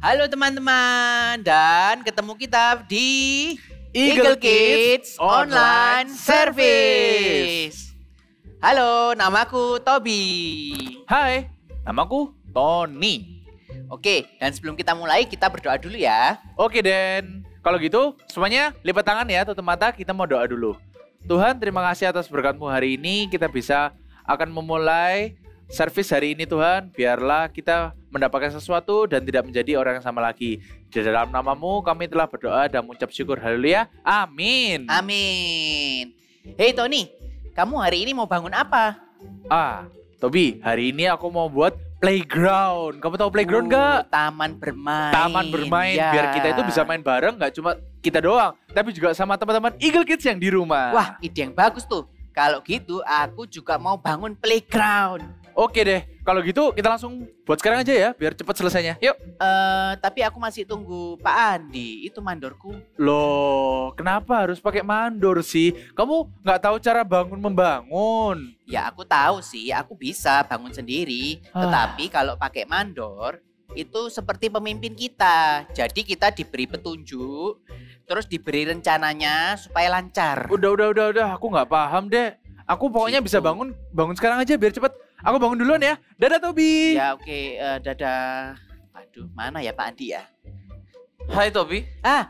Halo teman-teman, dan ketemu kita di Eagle Kids Online Service. Halo, namaku Tobi. Hai, namaku Tony. Oke, dan sebelum kita mulai, kita berdoa dulu ya. Oke Den, kalau gitu semuanya lipat tangan ya, tutup mata, kita mau doa dulu. Tuhan, terima kasih atas berkat-Mu hari ini, kita bisa akan memulai servis hari ini Tuhan. Biarlah kita mendapatkan sesuatu dan tidak menjadi orang yang sama lagi. Di dalam nama-Mu kami telah berdoa dan mengucap syukur. Haleluya, amin. Amin. Hei Tony, kamu hari ini mau bangun apa? Tobi, hari ini aku mau buat playground. Kamu tahu playground gak? Taman bermain. Taman bermain, ya. biar kita itu bisa main bareng, gak cuma kita doang, tapi juga sama teman-teman Eagle Kids yang di rumah. Wah, ide yang bagus tuh. Kalau gitu, aku juga mau bangun playground. Oke deh, kalau gitu kita langsung buat sekarang aja ya, biar cepat selesainya. Yuk. Tapi aku masih tunggu Pak Andi, itu mandorku. Loh, kenapa harus pakai mandor sih? Kamu nggak tahu cara bangun membangun? Ya aku tahu sih, aku bisa bangun sendiri. Tetapi kalau pakai mandor, itu seperti pemimpin kita. Jadi kita diberi petunjuk, terus diberi rencananya supaya lancar. Udah, aku nggak paham deh. Aku pokoknya Gitu. bisa bangun sekarang aja biar cepet. Aku bangun duluan ya. Dadah Tobi. Ya oke, dadah. Aduh, mana ya Pak Andi ya? Hai Tobi,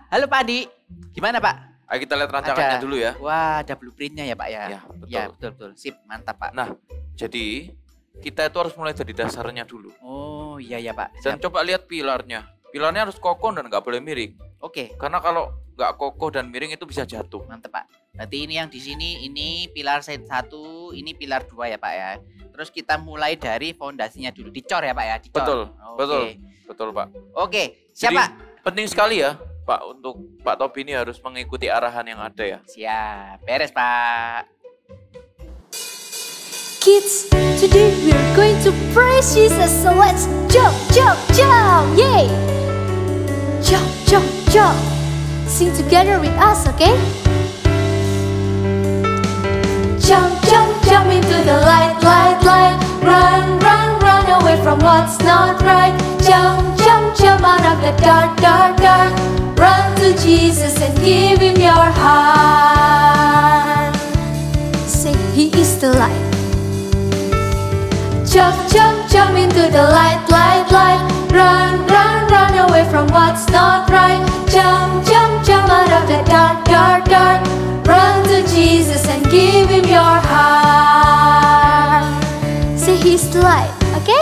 Halo Pak Andi. Gimana Pak? ayo kita lihat rancangannya Ada. dulu ya. Wah, ada blueprintnya ya Pak ya? Ya, betul. Ya, betul. Sip, mantap Pak. Nah, jadi kita itu harus mulai dari dasarnya dulu. Oh iya ya Pak. Dan Siap. coba lihat pilarnya. Pilarnya harus kokoh dan nggak boleh miring. Oke, Karena kalau nggak kokoh dan miring itu bisa jatuh. mantap Pak. Berarti ini yang di sini, ini pilar 1, ini pilar 2 ya Pak ya. Terus kita mulai dari fondasinya dulu, dicor ya Pak ya, dicor. Betul, Oke. betul. Betul Pak. Oke, Jadi, siapa? penting sekali ya Pak, untuk Pak Tobi ini harus mengikuti arahan yang ada ya. Siap, beres Pak. Kids, today we're going to praise Jesus, so let's jump, jump, jump, yay! Jump, jump, jump. Sing together with us, okay? Jump, jump, jump into the light, light, light. Run, run, run away from what's not right. Jump, jump, jump out of the dark, dark, dark. Run to Jesus and give Him your heart. Say, He is the light. Jump, jump, jump into the light, light, light. Run, run, run away from what's not right. Jump, jump, jump out of the dark, dark, dark. Run to Jesus and give Him your heart. Say He's the light, okay?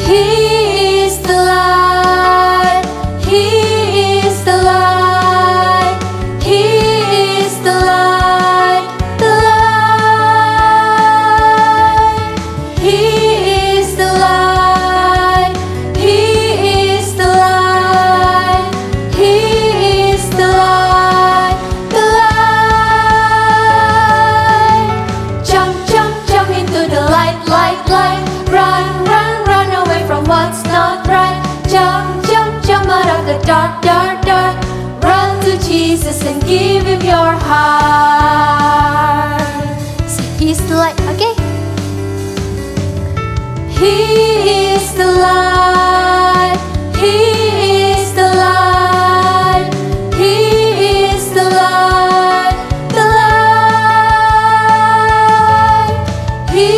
He is the light. He is the light. He is the light. The light. He is the light. He is the light. He is the light. The light. Jump, jump, jump into the light, light, light. Run, run, run away from what's not right. Jump, jump, jump out of the dark, dark, dark. Run to Jesus and give Him your heart. Say He's the light, okay? He is the light. He is the light. He is the light. The light. He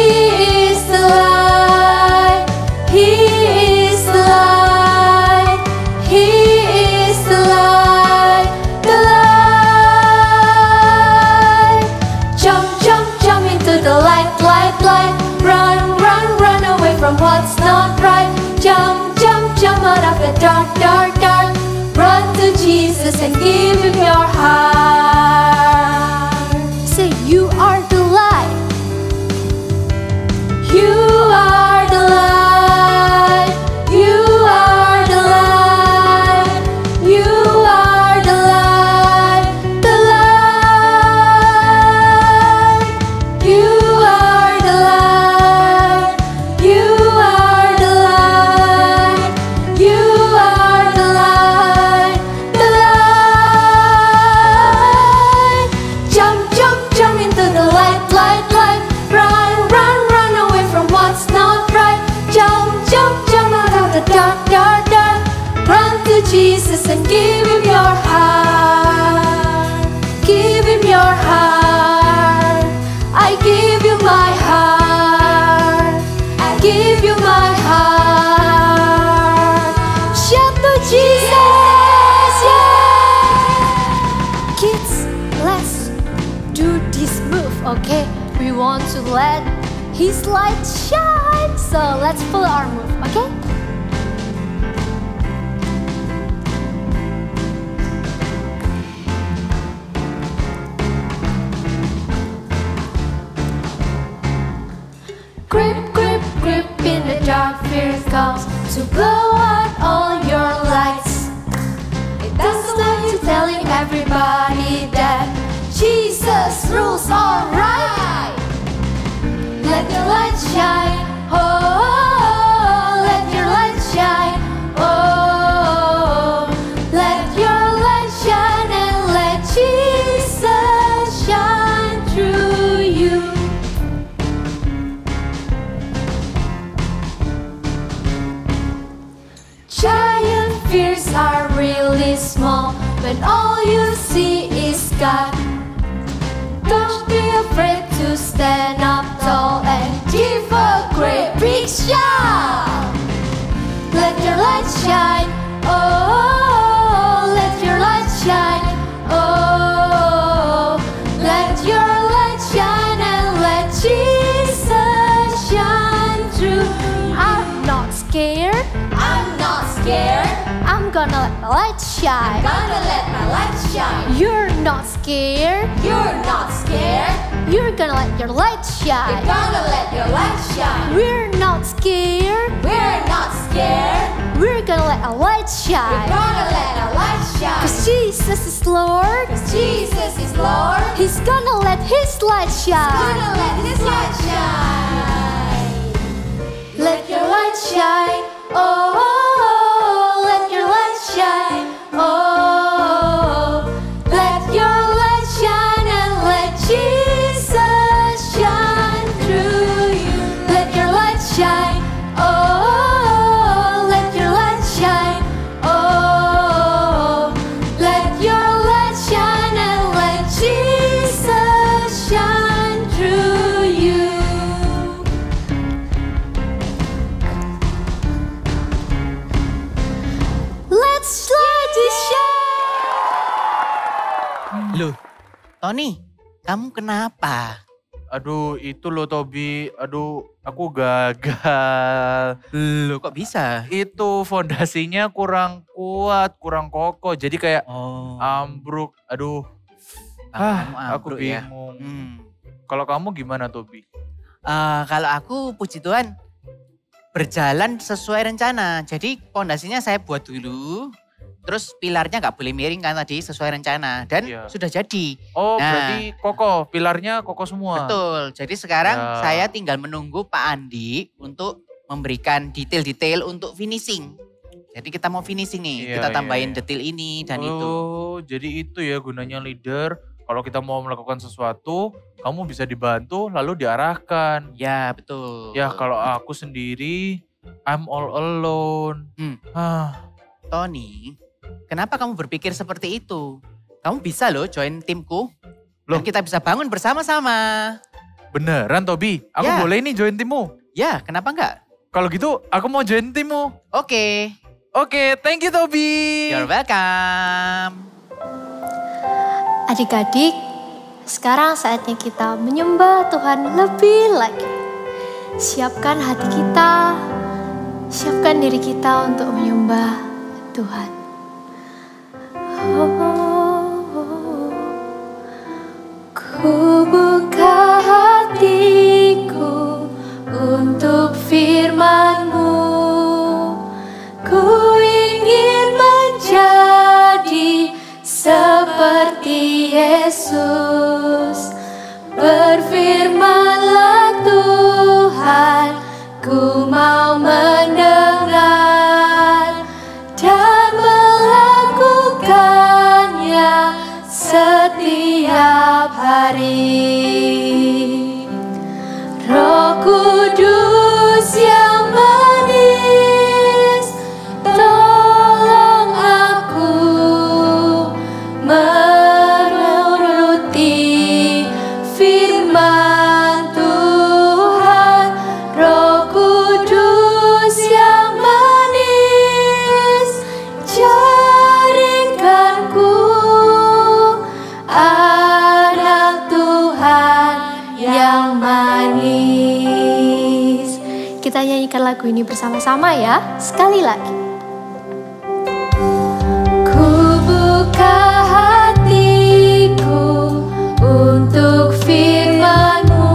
is the light. He is the light. He is the light. The light. Jump, jump, jump into the light, light, light. Run, run, run away from what's not right. Jump, jump, jump out of the dark, dark, dark. Run to Jesus and give Him your heart. Say, You are the light. You are the light. You are the light. You are the light. The light. You are the light. You are the light. You are the light. The light. want to let His light shine. So let's follow our move, okay? Grip, grip, grip in the dark, fear comes to blow out all your lights. It doesn't like you telling everybody that Jesus rules alright. Let your light shine, oh, let your light shine, oh, let your light shine and let Jesus shine through you. Giant fears are really small when all you see is God. Don't be afraid to stand up tall and give a great big shout. Let your light shine, oh, let your light shine, oh, let your light shine and let Jesus shine through. I'm not scared. I'm not scared. I'm gonna let my light shine. Gonna let my light shine. You're not scared. You're not scared. You're gonna let your light shine. You're gonna let your light shine. We're not scared. We're not scared. We're gonna let our light shine. We're gonna let our light shine. 'Cause Jesus is Lord. 'Cause Jesus is Lord. He's gonna let His light shine. He's gonna let His light shine. Let your light shine. Oh, let your light shine. Oh, let your light shine and let Jesus shine through you. Let your light shine. Oh, let your light shine. Oh, let your light shine and let Jesus shine through you. Let's light the shine. Loh, Tony, kamu kenapa? Aduh, itu loh Tobi. Aduh, aku gagal. Loh, kok bisa? Itu fondasinya kurang kuat, kurang kokoh. Jadi kayak Oh, ambruk. Aduh, kamu aku ambruk ya. bingung. Hmm. Kalau kamu gimana Tobi? Kalau aku puji Tuhan berjalan sesuai rencana. Jadi pondasinya saya buat dulu. Terus pilarnya nggak boleh miring kan tadi sesuai rencana. Dan Iya. sudah jadi. Oh, Nah. berarti kokoh. Pilarnya kokoh semua. Betul. Jadi sekarang Ya. saya tinggal menunggu Pak Andi untuk memberikan detail-detail untuk finishing. Jadi kita mau finishing nih. Iya, Kita iya, tambahin iya. detail ini dan itu. Oh, jadi itu ya gunanya leader. Kalau kita mau melakukan sesuatu, kamu bisa dibantu lalu diarahkan. Ya betul. Ya kalau aku sendiri, I'm all alone. Hmm. Ah, Tony, kenapa kamu berpikir seperti itu? Kamu bisa loh join timku. Loh. Dan kita bisa bangun bersama-sama. beneran Tobi? Aku Ya. boleh nih join timmu? Ya, kenapa enggak? Kalau gitu, aku mau join timmu. Oke, Oke, thank you Tobi. you're welcome. Adik-adik, sekarang saatnya kita menyembah Tuhan lebih lagi. Siapkan hati kita, siapkan diri kita untuk menyembah Tuhan. Ku buka hatiku untuk firman-Mu. Ku ingin menjadi seperti Yesus. Berfirmanlah Tuhan, ku mau mendengar dan melakukannya setiap hari. Roh Kudus yang manis, tolong aku menuruti firman Tuhan. Roh Kudus yang manis, jaringkanku, anak Tuhan. lagu ini bersama-sama ya. Sekali lagi. Ku buka hatiku untuk firman-Mu.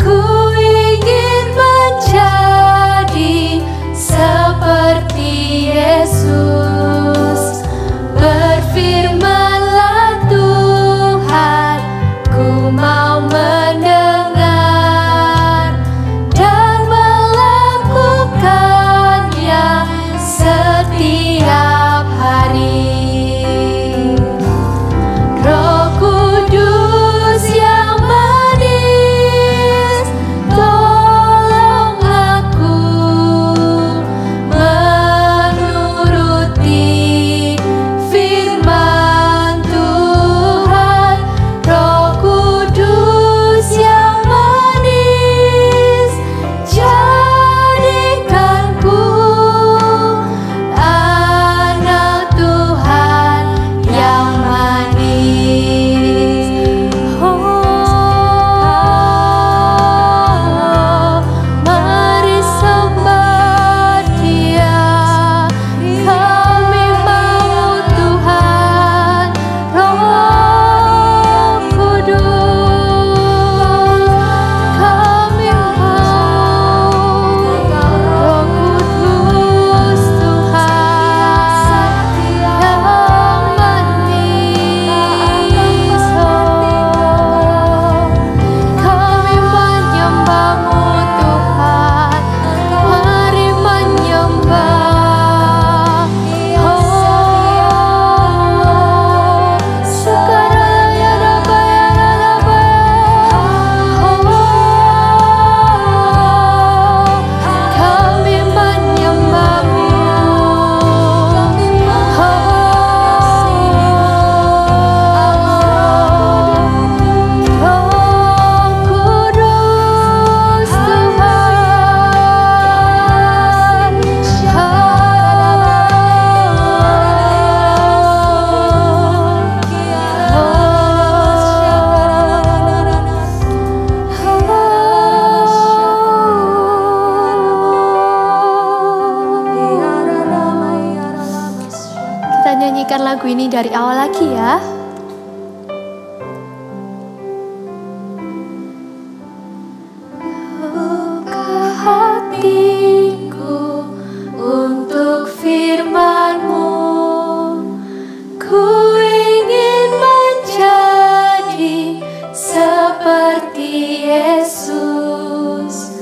Ku ingin menjadi seperti Yesus. Berfirman-Lah Tuhan, ku mau mendengar dan melakukannya setiap hari. Roh Kudus yang manis, tolong aku menuruti firman Tuhan. Roh Kudus yang manis, jadikanku anak Tuhan yang manis. Mari sembah Dia, kami mau Tuhan. Roh Kudus, kami mau Roh Kudus Tuhan yang manis. Kami menyembah-Mu Tuhan, mari menyembah. Sekarang kami menyembah-Mu. Roh Kudus Tuhan. Kita nyanyikan lagu ini dari awal lagi ya. Buka hatiku untuk firman-Mu. Ku ingin menjadi seperti Yesus.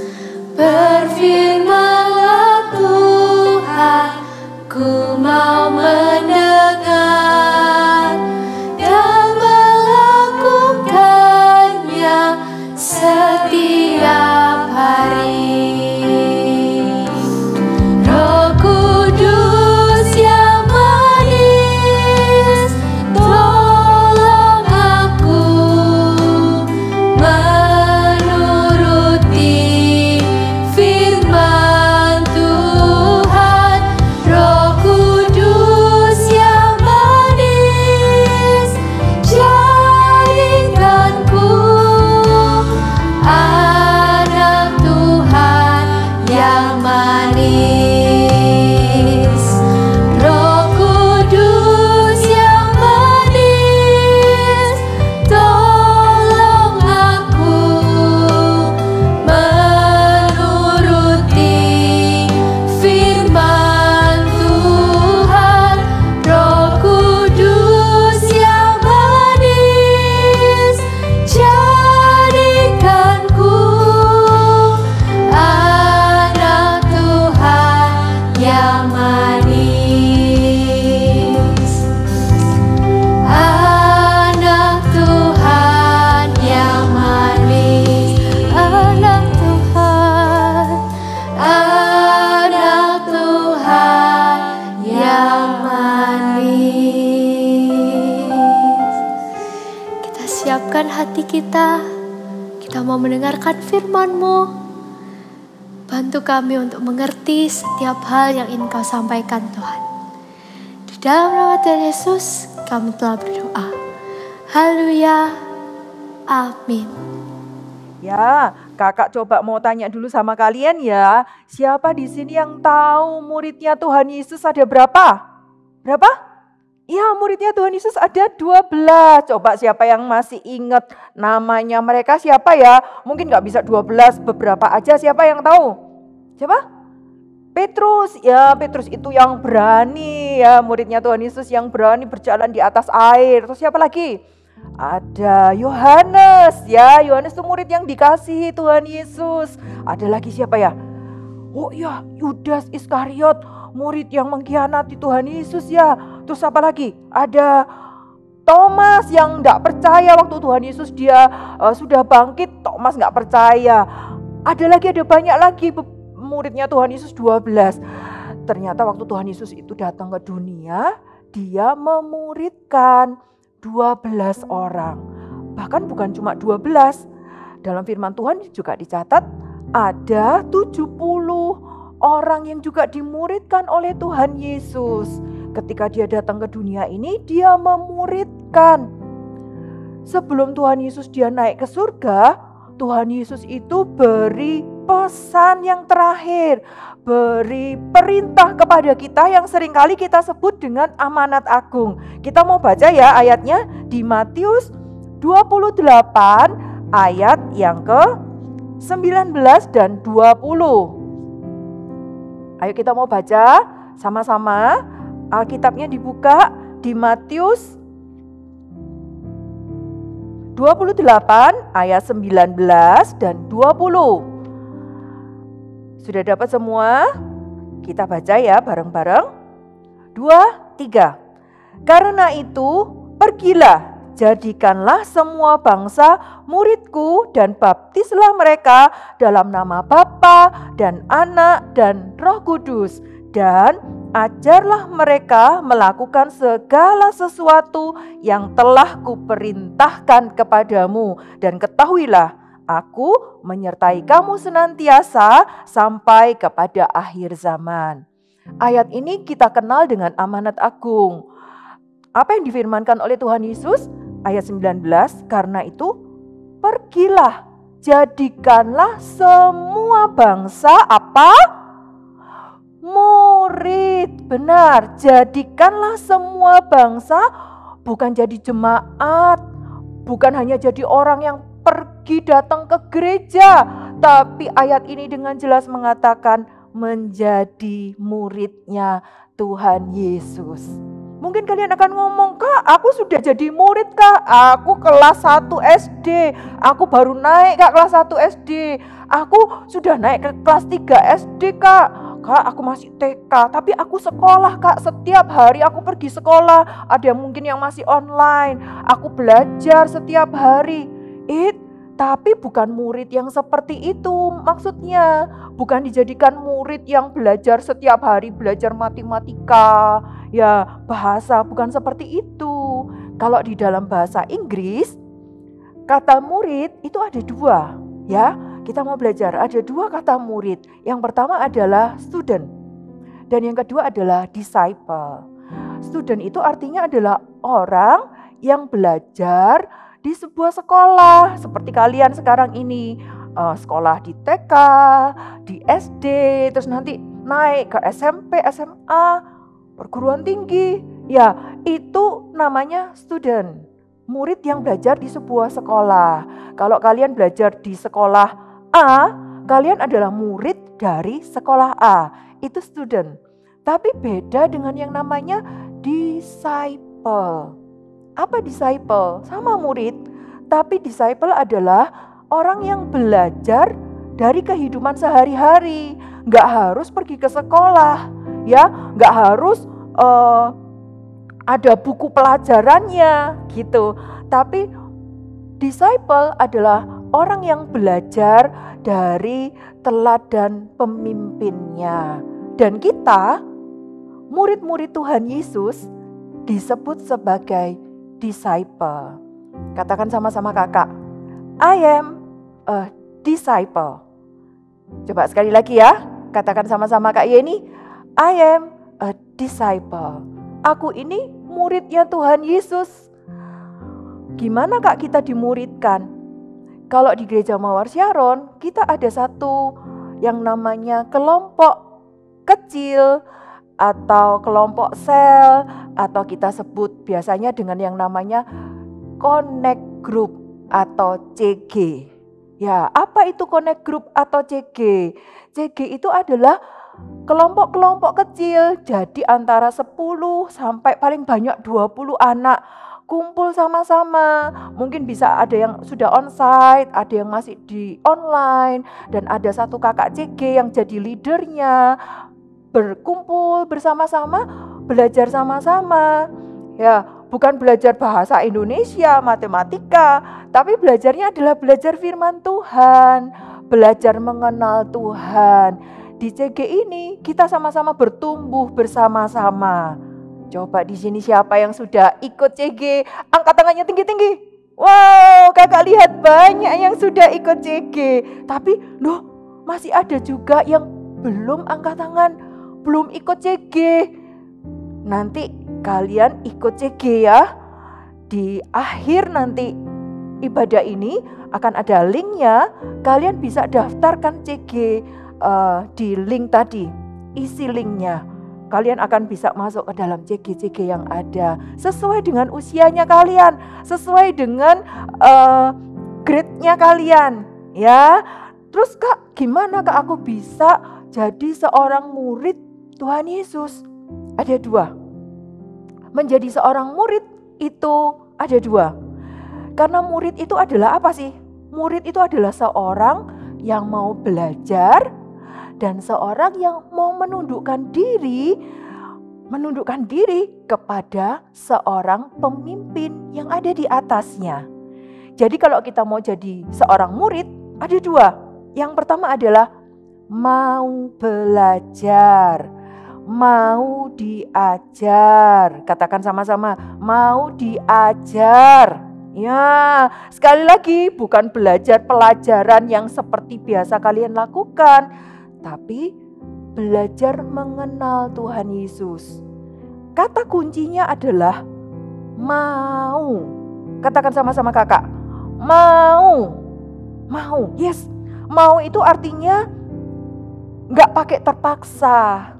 Berfirman-Lah Tuhan, ku mau mendengar dan melakukannya setiap hari. Roh Kudus yang manis, tolong aku menuruti firman Tuhan. Roh Kudus yang manis, jadikanku anak Tuhan yang manis. Roh Kudus yang manis, tolong aku menuruti firman Tuhan. Roh Kudus yang manis, jadikanku anak Tuhan yang manis. Anak Tuhan yang manis. Anak Tuhan, anak Tuhan yang manis. Kita siapkan hati kita. Kita mau mendengarkan firman-Mu. Bantu kami untuk mengerti setiap hal yang ingin Kau sampaikan Tuhan. Di dalam nama Tuhan Yesus kami telah berdoa. Haleluya. Amin. Ya, Kakak coba mau tanya dulu sama kalian ya. Siapa di sini yang tahu muridnya Tuhan Yesus ada berapa? Berapa? Ya, muridnya Tuhan Yesus ada 12. Coba siapa yang masih ingat namanya mereka siapa ya? Mungkin nggak bisa 12, beberapa aja. Siapa yang tahu? Siapa? Petrus. Ya, Petrus itu yang berani ya. Muridnya Tuhan Yesus yang berani berjalan di atas air. Terus siapa lagi? Ada Yohanes ya, Yohanes itu murid yang dikasihi Tuhan Yesus. Ada lagi siapa ya? Oh ya, Yudas Iskariot, murid yang mengkhianati Tuhan Yesus ya. Terus apa lagi? Ada Thomas yang enggak percaya waktu Tuhan Yesus dia sudah bangkit, Thomas enggak percaya. Ada banyak lagi muridnya Tuhan Yesus 12. Ternyata waktu Tuhan Yesus itu datang ke dunia, dia memuridkan 12 orang. Bahkan bukan cuma 12. Dalam firman Tuhan juga dicatat ada 70 orang yang juga dimuridkan oleh Tuhan Yesus. Ketika dia datang ke dunia ini, dia memuridkan. Sebelum Tuhan Yesus dia naik ke surga, Tuhan Yesus itu beri pesan yang terakhir, beri perintah kepada kita yang seringkali kita sebut dengan amanat agung. Kita mau baca ya ayatnya di Matius 28 ayat yang ke-19 dan 20. Ayo kita mau baca sama-sama. Alkitabnya dibuka di Matius 28 ayat 19 dan 20. Sudah dapat semua? Kita baca ya bareng-bareng. 2, 3. Karena itu pergilah, jadikanlah semua bangsa muridku dan baptislah mereka dalam nama Bapa dan Anak dan Roh Kudus. Dan ajarlah mereka melakukan segala sesuatu yang telah kuperintahkan kepadamu. Dan ketahuilah, aku menyertai kamu senantiasa sampai kepada akhir zaman. Ayat ini kita kenal dengan amanat agung. Apa yang difirmankan oleh Tuhan Yesus? Ayat 19, karena itu pergilah, jadikanlah semua bangsa apa? Murid. Benar, jadikanlah semua bangsa, bukan jadi jemaat, bukan hanya jadi orang yang pergi datang ke gereja, tapi ayat ini dengan jelas mengatakan menjadi muridnya Tuhan Yesus. Mungkin kalian akan ngomong, Kak, aku sudah jadi murid, Kak. Aku kelas 1 SD. Aku baru naik, Kak, kelas 1 SD. Aku sudah naik ke kelas 3 SD, Kak. Kak, aku masih TK. Tapi aku sekolah, Kak. Setiap hari aku pergi sekolah. Ada mungkin yang masih online. Aku belajar setiap hari. Tapi bukan murid yang seperti itu maksudnya. Bukan dijadikan murid yang belajar setiap hari, belajar matematika, ya bahasa, bukan seperti itu. Kalau di dalam bahasa Inggris, kata murid itu ada 2, ya. Kita mau belajar, ada 2 kata murid. Yang pertama adalah student, dan yang kedua adalah disciple. Student itu artinya adalah orang yang belajar di sebuah sekolah seperti kalian sekarang ini, sekolah di TK, di SD, terus nanti naik ke SMP, SMA, perguruan tinggi. Ya, itu namanya student, murid yang belajar di sebuah sekolah. Kalau kalian belajar di sekolah A, kalian adalah murid dari sekolah A, itu student. Tapi beda dengan yang namanya disciple. Apa disciple? Sama murid, tapi disciple adalah orang yang belajar dari kehidupan sehari-hari. Nggak harus pergi ke sekolah, ya, nggak harus ada buku pelajarannya gitu. Tapi disciple adalah orang yang belajar dari teladan pemimpinnya. Dan kita, murid-murid Tuhan Yesus, disebut sebagai disciple. Katakan sama-sama kakak, I am a disciple. Coba sekali lagi ya, katakan sama-sama Kak Yeni, I am a disciple. Aku ini muridnya Tuhan Yesus. Gimana Kak kita dimuridkan? Kalau di gereja Mawar Syaron, kita ada satu yang namanya kelompok kecil atau kelompok sel, atau kita sebut biasanya dengan yang namanya Connect Group atau CG. Ya, apa itu Connect Group atau CG? CG itu adalah kelompok-kelompok kecil, jadi antara 10 sampai paling banyak 20 anak kumpul sama-sama. Mungkin bisa ada yang sudah onsite, ada yang masih di online, dan ada satu kakak CG yang jadi leadernya. Berkumpul bersama-sama, belajar sama-sama. Ya, bukan belajar bahasa Indonesia, matematika, tapi belajarnya adalah belajar firman Tuhan, belajar mengenal Tuhan. Di CG ini kita sama-sama bertumbuh bersama-sama. Coba di sini siapa yang sudah ikut CG? Angkat tangannya tinggi-tinggi. Wow, kakak lihat banyak yang sudah ikut CG. Tapi loh, masih ada juga yang belum angkat tangan, belum ikut CG. Nanti kalian ikut CG ya. Di akhir nanti ibadah ini akan ada linknya. Kalian bisa daftarkan CG di link tadi. Isi linknya. Kalian akan bisa masuk ke dalam CG-CG yang ada sesuai dengan usianya kalian, sesuai dengan grade-nya kalian, ya. Terus Kak, gimana Kak aku bisa jadi seorang murid Tuhan Yesus? Ada 2. Menjadi seorang murid itu ada 2. Karena murid itu adalah apa sih? Murid itu adalah seorang yang mau belajar dan seorang yang mau menundukkan diri kepada seorang pemimpin yang ada di atasnya. Jadi kalau kita mau jadi seorang murid, ada 2. Yang pertama adalah mau belajar, mau diajar. Katakan sama-sama, mau diajar. Ya, sekali lagi bukan belajar pelajaran yang seperti biasa kalian lakukan, tapi belajar mengenal Tuhan Yesus. Kata kuncinya adalah mau. Katakan sama-sama kakak, mau. Mau, yes. Mau itu artinya gak pakai terpaksa.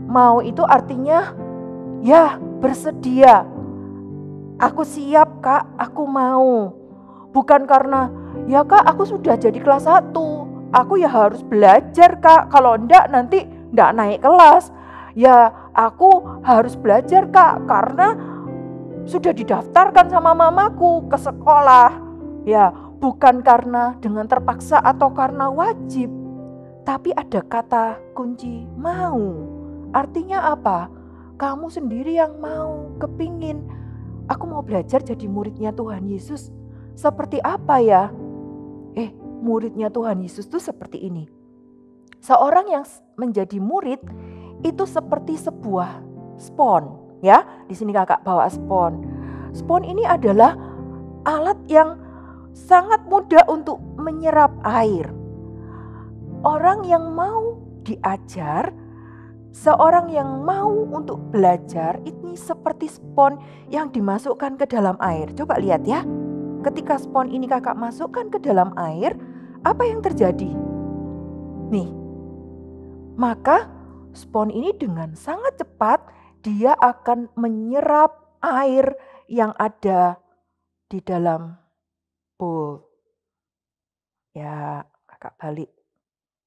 Mau itu artinya ya bersedia. Aku siap Kak, aku mau. Bukan karena ya Kak aku sudah jadi kelas 1. Aku ya harus belajar Kak, kalau enggak nanti enggak naik kelas. Ya aku harus belajar Kak, karena sudah didaftarkan sama mamaku ke sekolah. Ya bukan karena dengan terpaksa atau karena wajib. Tapi ada kata kunci mau. Artinya apa? Kamu sendiri yang mau, kepingin. Aku mau belajar jadi muridnya Tuhan Yesus. Seperti apa ya? Muridnya Tuhan Yesus itu seperti ini. Seorang yang menjadi murid itu seperti sebuah spon, ya. Di sini kakak bawa spon. Spon ini adalah alat yang sangat mudah untuk menyerap air. Orang yang mau diajar, seorang yang mau untuk belajar, ini seperti spon yang dimasukkan ke dalam air. Coba lihat ya. Ketika spon ini kakak masukkan ke dalam air, apa yang terjadi? Nih, maka spon ini dengan sangat cepat dia akan menyerap air yang ada di dalam bowl. Ya, kakak balik.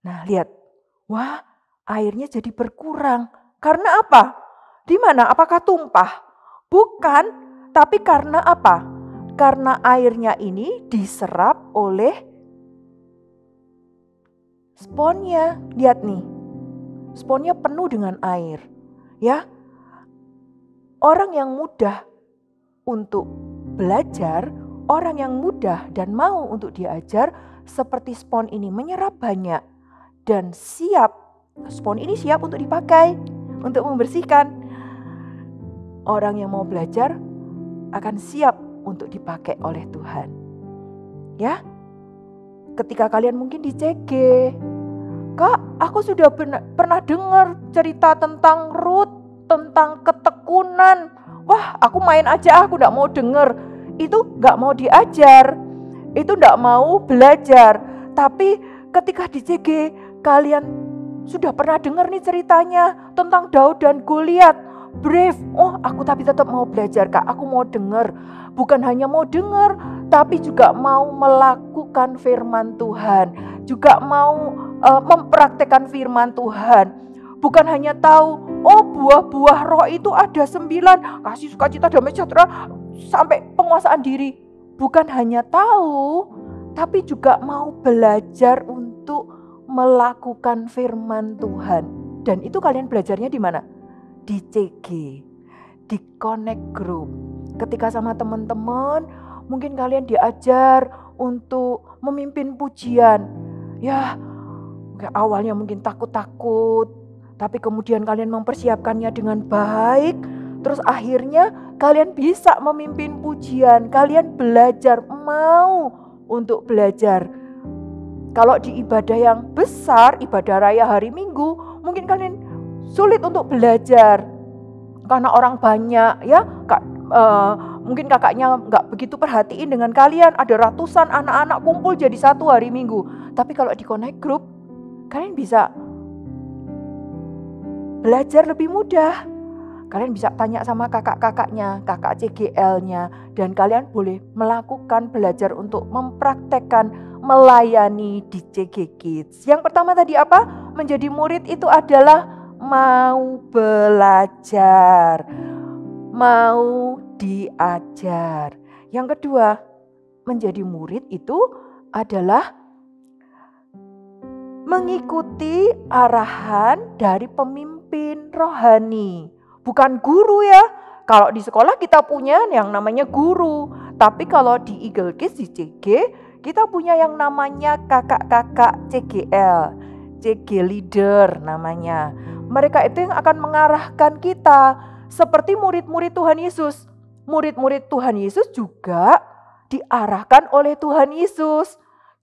Nah, lihat. Wah, airnya jadi berkurang. Karena apa? Di mana? Apakah tumpah? Bukan, tapi karena apa? Karena airnya ini diserap oleh sponnya. Lihat nih, sponnya penuh dengan air. Ya, orang yang mudah untuk belajar, orang yang mudah dan mau untuk diajar, seperti spon ini menyerap banyak dan siap. Spon ini siap untuk dipakai, untuk membersihkan. Orang yang mau belajar akan siap untuk dipakai oleh Tuhan. Ya, ketika kalian mungkin di CG, Kak, aku sudah pernah dengar cerita tentang Ruth, tentang ketekunan. Wah, aku main aja, aku gak mau denger. Itu gak mau diajar. itu enggak mau belajar. Tapi ketika di CG kalian sudah pernah dengar nih ceritanya tentang Daud dan Goliat. Brave, oh aku tapi tetap mau belajar Kak, aku mau dengar. Bukan hanya mau dengar, tapi juga mau melakukan firman Tuhan. Juga mau mempraktekkan firman Tuhan. Bukan hanya tahu, oh buah-buah roh itu ada 9, kasih, sukacita, damai sejahtera, sampai penguasaan diri. Bukan hanya tahu, tapi juga mau belajar untuk melakukan firman Tuhan. Dan itu kalian belajarnya di mana? Di CG, di Connect Group. Ketika sama teman-teman, mungkin kalian diajar untuk memimpin pujian. Ya, awalnya mungkin takut-takut, tapi kemudian kalian mempersiapkannya dengan baik. Terus akhirnya kalian bisa memimpin pujian. Kalian belajar, mau untuk belajar. Kalau di ibadah yang besar, ibadah raya hari Minggu, mungkin kalian sulit untuk belajar karena orang banyak ya. Mungkin kakaknya nggak begitu perhatiin dengan kalian. Ada ratusan anak-anak kumpul jadi satu hari Minggu. Tapi kalau di Connect Group, kalian bisa belajar lebih mudah. Kalian bisa tanya sama kakak-kakaknya, kakak CGL-nya, dan kalian boleh melakukan belajar untuk mempraktekkan melayani di CG Kids. Yang pertama tadi apa? Menjadi murid itu adalah mau belajar, mau diajar. Yang kedua, menjadi murid itu adalah mengikuti arahan dari pemimpin rohani. Bukan guru ya. Kalau di sekolah kita punya yang namanya guru. Tapi kalau di Eagle Kids, di CG, kita punya yang namanya kakak-kakak CGL. CG Leader namanya. Mereka itu yang akan mengarahkan kita. Seperti murid-murid Tuhan Yesus. Murid-murid Tuhan Yesus juga diarahkan oleh Tuhan Yesus.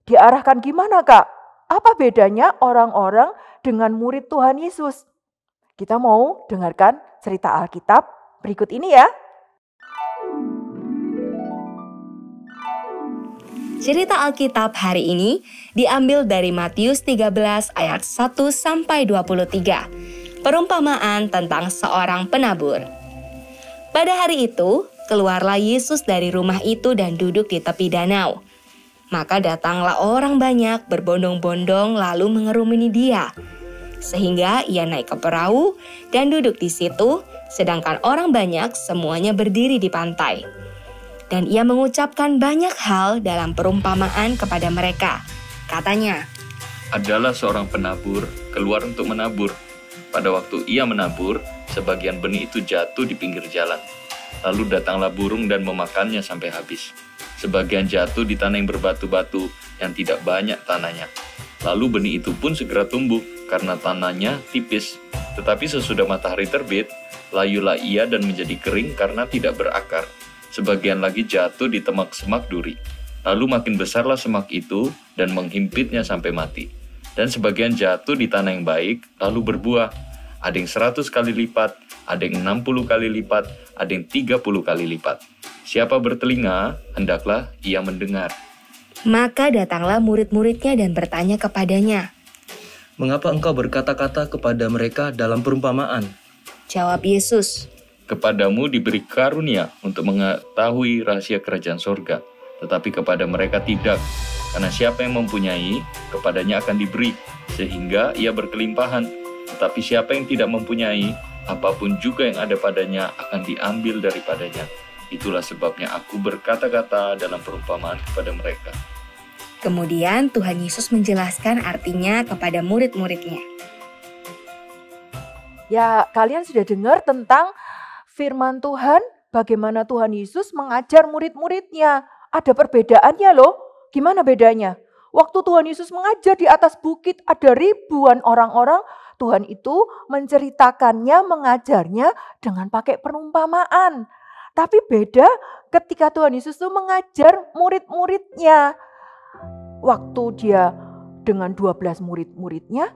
Diarahkan gimana Kak? Apa bedanya orang-orang dengan murid Tuhan Yesus? Kita mau dengarkan cerita Alkitab berikut ini ya. Cerita Alkitab hari ini diambil dari Matius 13 ayat 1 sampai 23. Perumpamaan tentang seorang penabur. Pada hari itu, keluarlah Yesus dari rumah itu dan duduk di tepi danau. Maka datanglah orang banyak berbondong-bondong lalu mengerumuni dia. Sehingga ia naik ke perahu dan duduk di situ, sedangkan orang banyak semuanya berdiri di pantai. Dan ia mengucapkan banyak hal dalam perumpamaan kepada mereka. Katanya, adalah seorang penabur keluar untuk menabur. Pada waktu ia menabur, sebagian benih itu jatuh di pinggir jalan. Lalu datanglah burung dan memakannya sampai habis. Sebagian jatuh di tanah yang berbatu-batu yang tidak banyak tanahnya. Lalu benih itu pun segera tumbuh karena tanahnya tipis. Tetapi sesudah matahari terbit, layulah ia dan menjadi kering karena tidak berakar. Sebagian lagi jatuh di temak semak duri. Lalu makin besarlah semak itu dan menghimpitnya sampai mati. Dan sebagian jatuh di tanah yang baik, lalu berbuah. Ada yang 100 kali lipat, ada yang 60 kali lipat, ada yang 30 kali lipat. Siapa bertelinga, hendaklah ia mendengar. maka datanglah murid-muridnya dan bertanya kepadanya, "Mengapa engkau berkata-kata kepada mereka dalam perumpamaan?" Jawab Yesus, Kepadamu diberi karunia untuk mengetahui rahasia kerajaan sorga, tetapi kepada mereka tidak. Karena siapa yang mempunyai, kepadanya akan diberi, sehingga ia berkelimpahan. Tetapi siapa yang tidak mempunyai, apapun juga yang ada padanya akan diambil daripadanya. Itulah sebabnya aku berkata-kata dalam perumpamaan kepada mereka. Kemudian Tuhan Yesus menjelaskan artinya kepada murid-muridnya. Ya, kalian sudah dengar tentang firman Tuhan, bagaimana Tuhan Yesus mengajar murid-muridnya. Ada perbedaannya loh. Gimana bedanya? Waktu Tuhan Yesus mengajar di atas bukit, ada ribuan orang-orang. Tuhan itu menceritakannya, mengajarnya dengan pakai perumpamaan. Tapi beda ketika Tuhan Yesus itu mengajar murid-muridnya. Waktu dia dengan 12 murid-muridnya,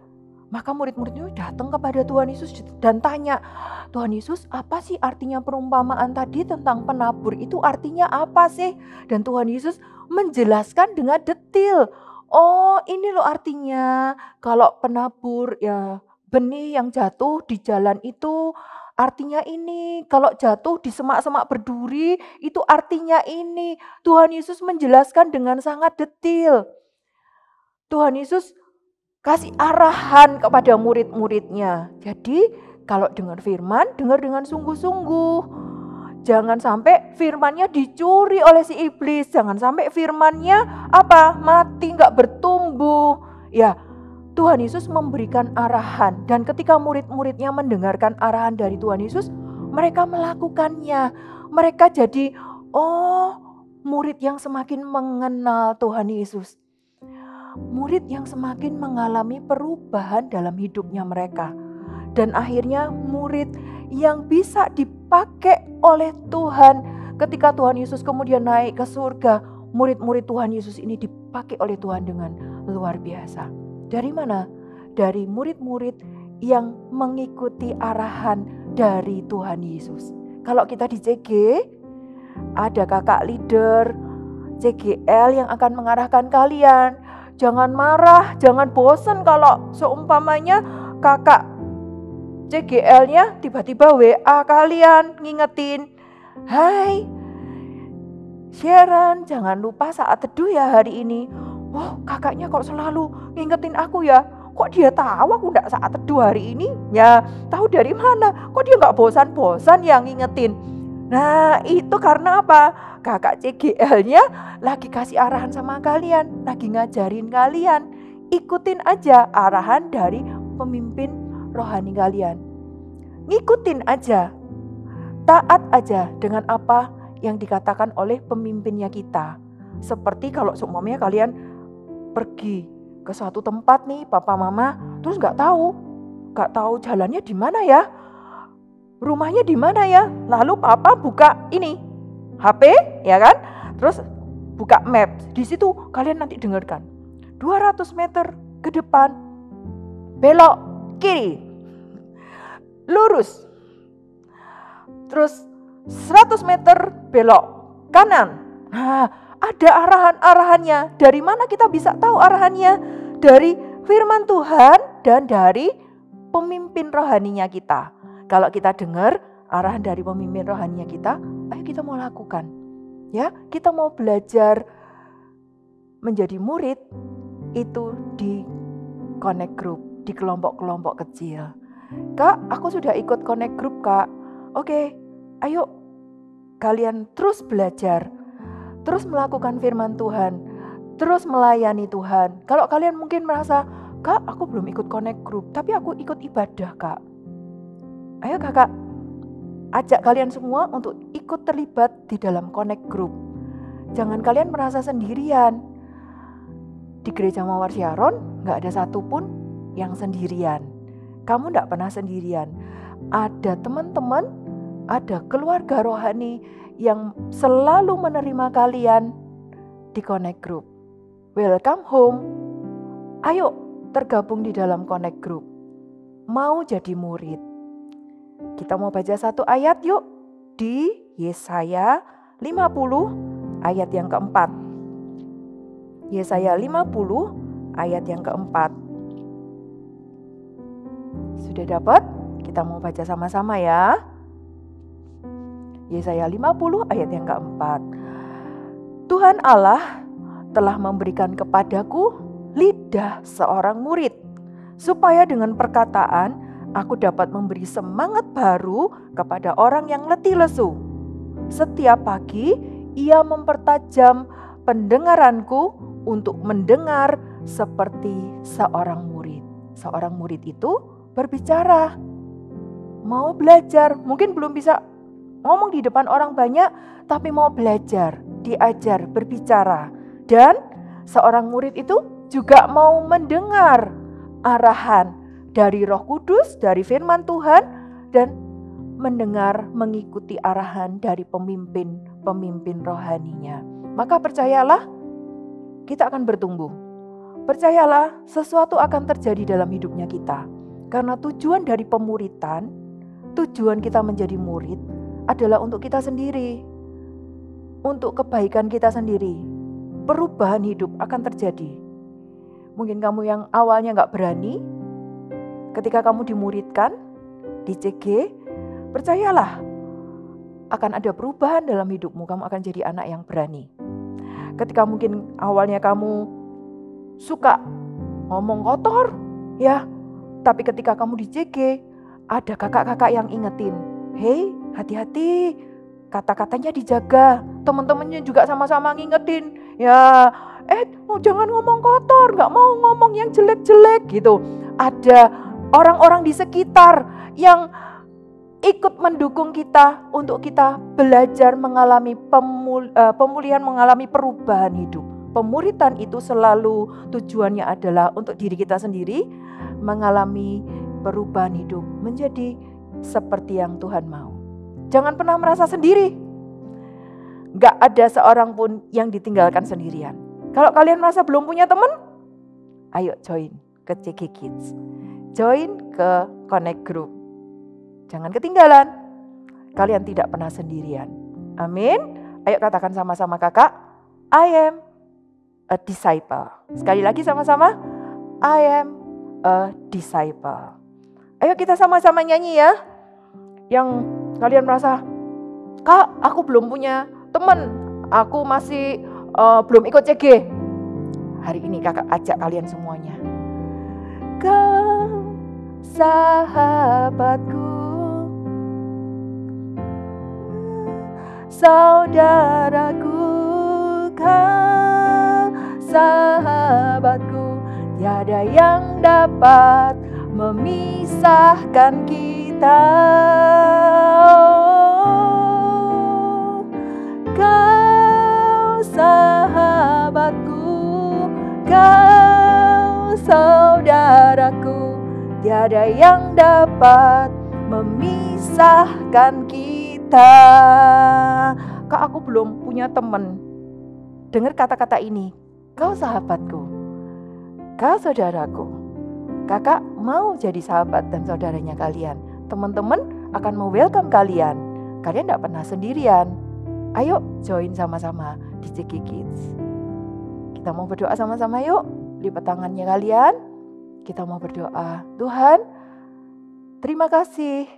Maka murid-muridnya datang kepada Tuhan Yesus dan tanya, Tuhan Yesus, apa sih artinya perumpamaan tadi tentang penabur itu artinya apa sih? Dan Tuhan Yesus menjelaskan dengan detail. Oh, ini loh artinya kalau penabur ya benih yang jatuh di jalan itu artinya ini. Kalau jatuh di semak-semak berduri itu artinya ini. Tuhan Yesus menjelaskan dengan sangat detail. Tuhan Yesus kasih arahan kepada murid-muridnya. Jadi kalau dengar firman, dengar dengan sungguh-sungguh. Jangan sampai firmannya dicuri oleh si iblis. Jangan sampai firmannya mati, gak bertumbuh. Ya, Tuhan Yesus memberikan arahan. Dan ketika murid-muridnya mendengarkan arahan dari Tuhan Yesus, mereka melakukannya. Mereka jadi, murid yang semakin mengenal Tuhan Yesus. Murid yang semakin mengalami perubahan dalam hidupnya mereka. Dan akhirnya murid yang bisa dipakai oleh Tuhan. Ketika Tuhan Yesus kemudian naik ke surga, murid-murid Tuhan Yesus ini dipakai oleh Tuhan dengan luar biasa. Dari mana? Dari murid-murid yang mengikuti arahan dari Tuhan Yesus. Kalau kita di CG, ada kakak leader CGL yang akan mengarahkan kalian. Jangan marah, jangan bosan kalau seumpamanya kakak CGL-nya tiba-tiba WA kalian ngingetin, hai Sharon, jangan lupa saat teduh ya hari ini. Wah, kakaknya kok selalu ngingetin aku ya. Kok dia tahu aku enggak saat teduh hari ini? Ya, tahu dari mana? Kok dia enggak bosan-bosan yang ngingetin? Nah, itu karena apa? Kakak CGL-nya lagi kasih arahan sama kalian, lagi ngajarin kalian. Ikutin aja arahan dari pemimpin rohani kalian. Ngikutin aja. Taat aja dengan apa yang dikatakan oleh pemimpinnya kita. Seperti kalau seumpamanya kalian pergi ke suatu tempat nih, papa mama, terus nggak tahu jalannya di mana ya, rumahnya di mana ya. Lalu papa buka ini HP, ya kan? Terus buka map. Di situ kalian nanti dengarkan. 200 meter ke depan, belok kiri, lurus. Terus 100 meter belok kanan. Nah, ada arahan-arahannya. Dari mana kita bisa tahu arahannya? Dari firman Tuhan dan dari pemimpin rohaninya kita. Kalau kita dengar arahan dari pemimpin rohaninya kita, ayo kita mau lakukan. Ya, kita mau belajar menjadi murid itu di connect group, di kelompok-kelompok kecil. Kak, aku sudah ikut connect group, Kak. Oke, ayo kalian terus belajar, terus melakukan firman Tuhan, terus melayani Tuhan. Kalau kalian mungkin merasa, Kak, aku belum ikut connect group, tapi aku ikut ibadah, Kak. Ayo kakak, ajak kalian semua untuk ikut terlibat di dalam connect group. Jangan kalian merasa sendirian. Di gereja Mawar Sharon gak ada satupun yang sendirian. Kamu gak pernah sendirian. Ada teman-teman, ada keluarga rohani yang selalu menerima kalian di connect group. Welcome home. Ayo tergabung di dalam connect group. Mau jadi murid. Kita mau baca satu ayat yuk. Di Yesaya 50 ayat yang keempat. Yesaya 50 ayat yang keempat. Sudah dapat? Kita mau baca sama-sama ya. Yesaya 50 ayat yang keempat. Tuhan Allah telah memberikan kepadaku lidah seorang murid, supaya dengan perkataan aku dapat memberi semangat baru kepada orang yang letih lesu. Setiap pagi ia mempertajam pendengaranku untuk mendengar seperti seorang murid. Seorang murid itu berbicara, mau belajar, mungkin belum bisa ngomong di depan orang banyak, tapi mau belajar, diajar, berbicara. Dan seorang murid itu juga mau mendengar arahan dari Roh Kudus, dari firman Tuhan, dan mendengar, mengikuti arahan dari pemimpin rohaninya. Maka percayalah, kita akan bertumbuh. percayalah sesuatu akan terjadi dalam hidupnya kita. Karena tujuan dari pemuritan, tujuan kita menjadi murid adalah untuk kita sendiri. Untuk kebaikan kita sendiri. Perubahan hidup akan terjadi. Mungkin kamu yang awalnya gak berani, ketika kamu dimuridkan, di CG, percayalah akan ada perubahan dalam hidupmu. Kamu akan jadi anak yang berani. Ketika mungkin awalnya kamu suka ngomong kotor, ya. Tapi ketika kamu di CG, ada kakak-kakak yang ingetin, hei, hati-hati, kata-katanya dijaga. Teman-temannya juga sama-sama ngingetin, ya, jangan ngomong kotor, gak mau ngomong yang jelek-jelek gitu. Ada orang-orang di sekitar yang ikut mendukung kita untuk kita belajar mengalami pemulihan, mengalami perubahan hidup. Pemuritan itu selalu tujuannya adalah untuk diri kita sendiri mengalami perubahan hidup menjadi seperti yang Tuhan mau. Jangan pernah merasa sendiri. Gak ada seorang pun yang ditinggalkan sendirian. Kalau kalian merasa belum punya teman, ayo join ke CG Kids. Join ke Connect Group. Jangan ketinggalan. Kalian tidak pernah sendirian. Amin. Ayo katakan sama-sama kakak, I am a disciple. Sekali lagi sama-sama, I am a disciple. Ayo kita sama-sama nyanyi ya. Yang kalian merasa, kak aku belum punya teman, aku masih belum ikut CG. Hari ini kakak ajak kalian semuanya. Kau sahabatku, saudaraku, kau sahabatku, tiada yang dapat memisahkan kita. Kau sahabatku, kau saudaraku, tiada yang dapat memisahkan kita. Kak, aku belum punya teman. Dengar kata-kata ini. Kau sahabatku, kau saudaraku. Kakak mau jadi sahabat dan saudaranya kalian. Teman-teman akan welcome kalian. Kalian tidak pernah sendirian. Ayo join sama-sama di CG Kids. Kita mau berdoa sama-sama yuk. Lipat tangannya kalian. Kita mau berdoa. Tuhan, terima kasih.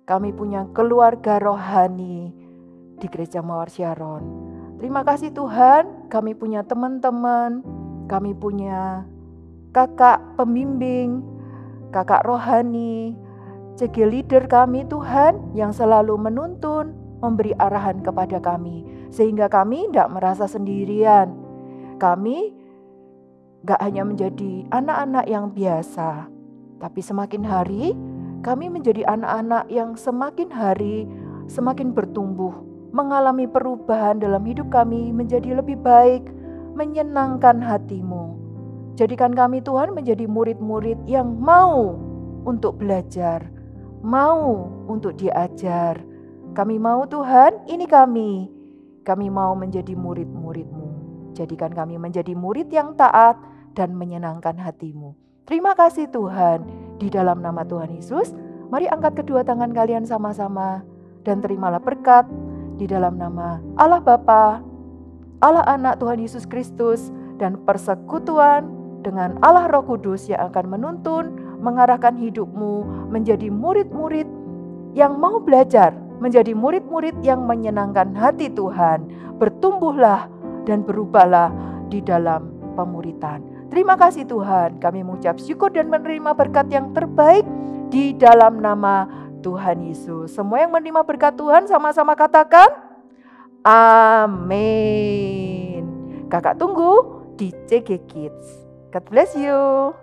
Kami punya keluarga rohani di Gereja Mawar Syaron. Terima kasih Tuhan, kami punya teman-teman, kami punya kakak pembimbing, kakak rohani, CG leader kami Tuhan yang selalu menuntun, memberi arahan kepada kami. Sehingga kami tidak merasa sendirian. Kami gak hanya menjadi anak-anak yang biasa, tapi semakin hari kami menjadi anak-anak yang semakin hari semakin bertumbuh, mengalami perubahan dalam hidup kami menjadi lebih baik, menyenangkan hati-Mu. Jadikan kami Tuhan menjadi murid-murid yang mau untuk belajar, mau untuk diajar. Kami mau Tuhan, ini kami mau menjadi murid-murid-Mu. Jadikan kami menjadi murid yang taat dan menyenangkan hati-Mu. Terima kasih Tuhan, di dalam nama Tuhan Yesus, mari angkat kedua tangan kalian sama-sama dan terimalah berkat di dalam nama Allah Bapa, Allah Anak Tuhan Yesus Kristus, dan persekutuan dengan Allah Roh Kudus yang akan menuntun, mengarahkan hidupmu menjadi murid-murid yang mau belajar, menjadi murid-murid yang menyenangkan hati Tuhan. Bertumbuhlah dan berubahlah di dalam pemuritan. Terima kasih Tuhan, kami mengucap syukur dan menerima berkat yang terbaik di dalam nama Tuhan Yesus. Semua yang menerima berkat Tuhan sama-sama katakan, amin. Kakak tunggu di CG Kids. God bless you.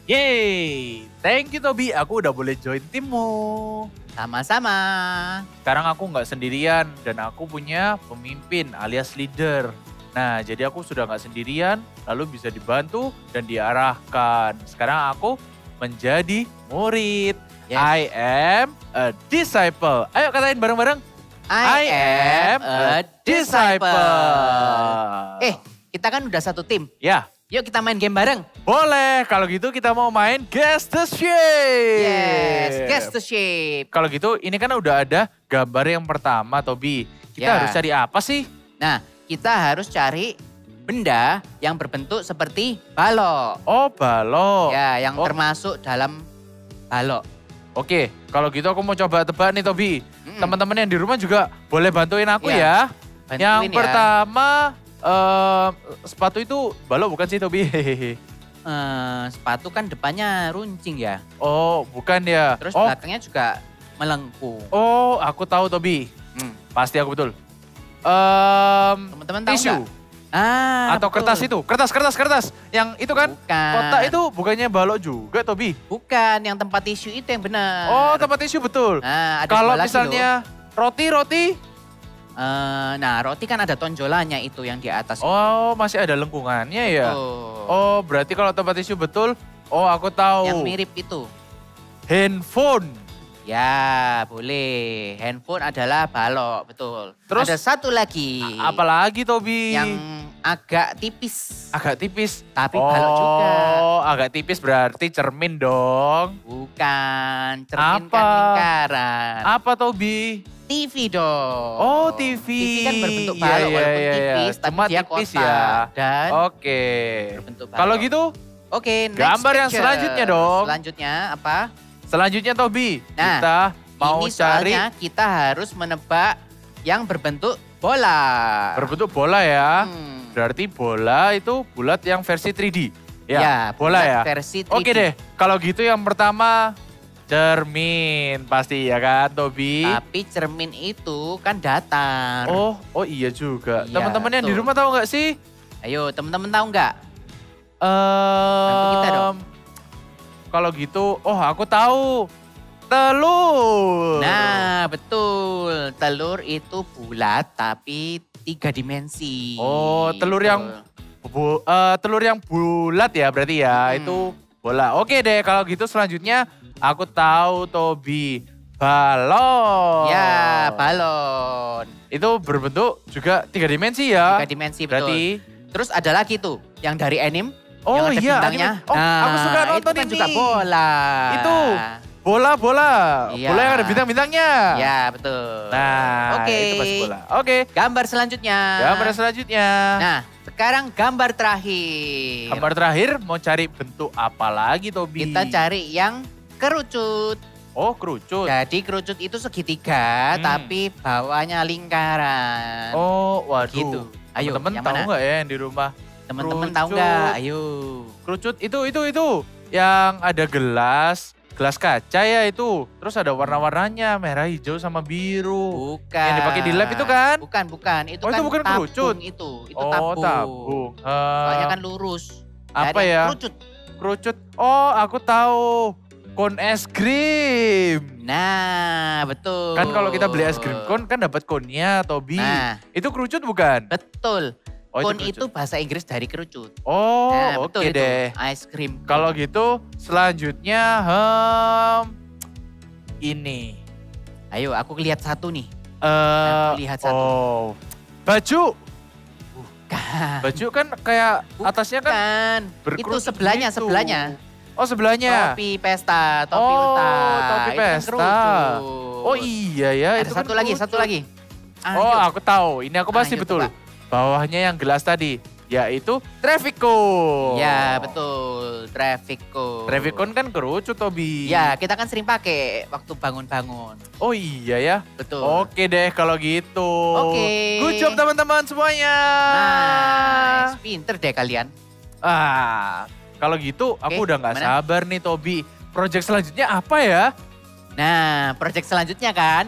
Yeay, thank you Tobi, aku udah boleh join timmu. Sama-sama. Sekarang aku nggak sendirian dan aku punya pemimpin alias leader. Nah, jadi aku sudah nggak sendirian, lalu bisa dibantu dan diarahkan. Sekarang aku menjadi murid. Yes. I am a disciple. Ayo katain bareng-bareng. I am a disciple. Kita kan udah satu tim. Ya, Yuk kita main game bareng. boleh. Kalau gitu kita mau main Guess the Shape. Yes, guess the shape. Kalau gitu ini kan udah ada gambar yang pertama, Tobi. Kita Ya. harus cari apa sih? Nah, kita harus cari benda yang berbentuk seperti balok. Oh, balok. Ya, yang Oh. termasuk dalam balok. Oke, kalau gitu aku mau coba tebak nih, Tobi. Mm-mm. Teman-teman yang di rumah juga boleh bantuin aku Iya, ya. bantuin Yang ya. pertama, sepatu itu balok bukan sih, Tobi? Sepatu kan depannya runcing ya. Oh, bukan ya. Terus oh, belakangnya juga melengkung. oh, aku tahu, Tobi. Hmm. Pasti aku betul. Teman-teman tahu Tisu nggak? Ah, atau betul. kertas itu, kertas. Yang itu kan? Bukan. Kotak itu bukannya balok juga, Tobi? Bukan, yang tempat tisu itu yang benar. Oh, tempat tisu betul. Nah, ada Kalau dua lagi misalnya roti. loh. Nah, roti kan ada tonjolannya itu yang di atas. Oh, masih ada lengkungannya ya? Tuh. Oh, berarti kalau tempat tisu betul. Oh, aku tahu. Yang mirip itu. Handphone. Ya, boleh. Handphone adalah balok, betul. Terus? Ada satu lagi. Apalagi, Tobi? Yang agak tipis. agak tipis. Tapi balok juga. Oh, agak tipis berarti cermin dong. Bukan, cermin Apa? kan lingkaran. Apa, Tobi? TV dong. Oh, TV. TV kan berbentuk Iya, balok iya, walaupun iya, iya. tipis, tapi Cuma dia tipis kotak ya. dan Oke. berbentuk balok. Kalau gitu, Oke, next gambar yang picture. selanjutnya dong. Selanjutnya apa? selanjutnya Tobi, Nah, kita mau Ini cari soalnya kita harus menebak yang berbentuk bola. berbentuk bola ya. Hmm. Berarti bola itu bulat yang versi 3D. Ya, bola bulat ya. versi 3D. Oke deh, kalau gitu yang pertama cermin pasti ya kan, Tobi? Tapi cermin itu kan datar. Oh iya juga. Iya, Teman-teman yang di betul. rumah tahu nggak sih? Ayo, teman-teman tahu nggak? Bantu kita dong. Kalau gitu, oh aku tahu. Telur. Nah, betul. Telur itu bulat tapi 3 dimensi. Oh, telur yang telur yang bulat ya berarti ya. Itu bola. Oke deh, kalau gitu selanjutnya aku tahu, Tobi. Balon. Ya, balon. Itu berbentuk juga 3 dimensi ya. 3 dimensi, betul. Berarti Terus ada lagi tuh yang dari anime. oh yang ada iya, bintangnya. anime. Oh, aku suka nonton itu kan ini. juga bola. Itu bola. Iya. Bola yang ada bintang-bintangnya. Ya, betul. Nah, Oke. itu pasti bola. Oke. Gambar selanjutnya. Gambar selanjutnya. Nah, sekarang gambar terakhir. Gambar terakhir mau cari bentuk apa lagi, Tobi? Kita cari yang kerucut. Oh, kerucut. Jadi kerucut itu segitiga, tapi bawahnya lingkaran. Oh, waduh. Gitu. Ayo, Teman-teman yang tahu mana? nggak ya yang di rumah? Teman-teman tahu Kerucut. nggak? Ayo. Kerucut itu. Yang ada gelas kaca ya itu. Terus ada warna-warnanya, merah, hijau, sama biru. Bukan. Yang dipakai di lab itu kan? Bukan. Itu Oh, kan itu bukan tabung kerucut. itu Oh, tabung. tabung. Soalnya kan lurus. apa Dari ya? Kerucut. Kerucut. Oh, aku tahu. Kon es krim. Nah, betul. Kan kalau kita beli es krim kon kan dapat konnya, Tobi. Nah, Itu kerucut bukan? betul. Oh, Kon kerucut. itu bahasa Inggris dari kerucut. Oh, Nah, oke betul itu. deh. Ice cream. Kalau gitu selanjutnya ini. Ayo, aku lihat satu nih. Aku lihat satu. Oh, baju. Bukan. Baju kan kayak atasnya kan Bukan. Itu berkerucut sebelahnya, gitu. sebelahnya. Oh, sebelahnya. Topi pesta, topi Oh, ulta. topi Itu kan pesta. kerucut. Oh iya ya, Ada itu satu kan lagi, kerucut. satu lagi. Oh, Ayo. aku tahu. Ini aku pasti Ayo, betul. tebak. Bawahnya yang gelas tadi, yaitu traffic cone. Ya, betul. Traffic cone. Traffic cone kan kerucut, Tobi. Ya, kita kan sering pakai waktu bangun-bangun. Oh iya ya. Betul. Oke deh kalau gitu. Oke. Good job teman-teman semuanya. Nice. Pinter deh kalian. Kalau gitu aku Oke, udah nggak gimana? sabar nih, Tobi. Project selanjutnya apa ya? Nah, project selanjutnya kan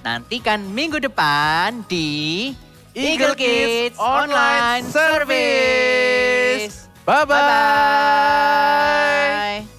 nantikan minggu depan di Eagle Kids Online Service. Bye-bye. Bye-bye.